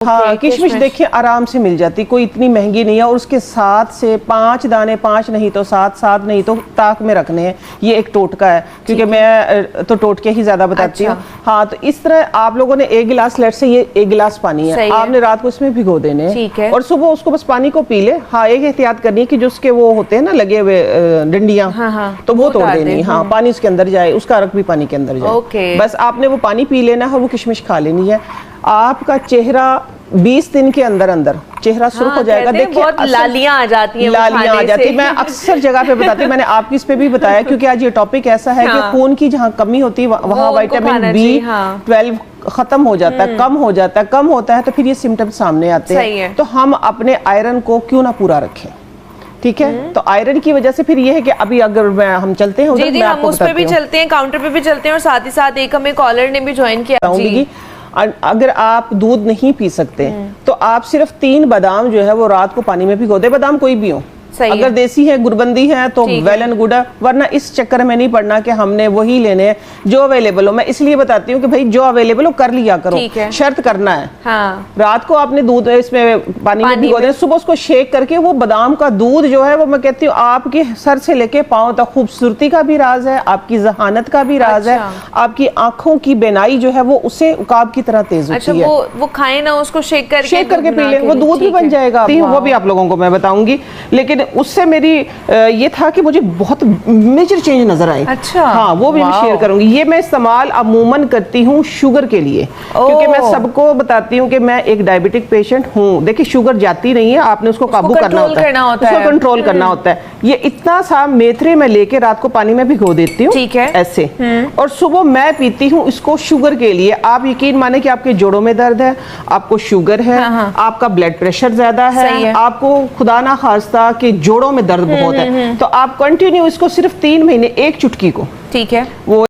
हाँ, किशमिश देखिए आराम से मिल जाती, कोई इतनी महंगी नहीं है। और उसके साथ से 5 दाने, 5 नहीं तो 7, 7 नहीं तो ताक में रखने हैं। ये एक टोटका है, क्योंकि मैं तो टोटके ही ज्यादा बताती हूँ। हाँ, तो इस तरह आप लोगों ने 1 गिलास, लेट से ये 1 गिलास पानी है, आपने रात को इसमें भिगो देने हैं और सुबह उसको बस पानी को पी ले। हाँ, एक एहतियात करनी है कि जो उसके वो होते हैं ना लगे हुए डंडियां, तो वो तोड़ देनी। हाँ, पानी उसके अंदर जाए, उसका रख भी पानी के अंदर जाए। बस आपने वो पानी पी लेना है और वो किशमिश खा लेनी है। आपका चेहरा 20 दिन के अंदर अंदर चेहरा सुर्ख हो जाएगा। देखिए लालियां आ जाती हैं, लालियां आ जाती है। मैं अक्सर जगह पे बताती हूँ, मैंने आपकी इस पे भी बताया, क्योंकि आज ये टॉपिक ऐसा है कि खून की जहाँ कमी होती है वहाँ विटामिन B12 खत्म हो जाता है, कम हो जाता है। कम होता है तो फिर ये सिम्टम्स सामने आते हैं। तो हम अपने आयरन को क्यों ना पूरा रखें, ठीक है। तो आयरन की वजह से फिर ये है कि अभी अगर हम चलते हैं उधर, हम उस पे भी चलते हैं, काउंटर पे भी चलते हैं, और साथ ही साथ एक हमें कॉलर ने भी ज्वाइन किया। अगर आप दूध नहीं पी सकते तो आप सिर्फ 3 बादाम जो है वो रात को पानी में भिगो दे। बादाम कोई भी हो, अगर देसी है, गुरबंदी है तो वेल एंड गुड है, वरना इस चक्कर में नहीं पड़ना कि हमने वही लेने हैं जो अवेलेबल हो। मैं इसलिए बताती हूँ कि भाई जो अवेलेबल हो कर लिया करो, शर्त करना है। हाँ। रात को आपने दूध इसमें पानी में भिगो दें, सुबह उसको शेक करके वो बादाम का दूध जो है वो मैं कहती हूँ आपके सर से लेके पांव तक खूबसूरती का भी राज है, आपकी जहानत का भी राज है, आपकी आंखों की बेनाई जो है वो उससे उकाब की तरह तेज होती है। वो खाए ना, उसको शेक करके पी ले, वो दूध भी बन जाएगा। वो भी आप लोगों को मैं बताऊंगी, लेकिन उससे मेरी ये था कि मुझे बहुत मेजर चेंज नजर आए। अच्छा। हाँ, वो भी मैं शेयर करूंगी। ये मैं इस्तेमाल अमूमन करती हूँ शुगर के लिए, क्योंकि मैं सबको बताती हूँ कि मैं एक डायबिटिक पेशेंट हूँ। देखिए शुगर जाती नहीं है, आपने उसको काबू करना होता है, उसको कंट्रोल करना होता है। ये इतना सा मेथरे में लेके रात को पानी में भिगो देती हूँ, ठीक है, ऐसे, और सुबह मैं पीती हूँ इसको शुगर के लिए। आप यकीन माने कि आपके जोड़ों में दर्द है, आपको शुगर है, आपका ब्लड प्रेशर ज्यादा है, आपको खुदा ना खास्ता के जोड़ों में दर्द बहुत है, तो आप कंटिन्यू इसको सिर्फ 3 महीने, 1 चुटकी को, ठीक है, वो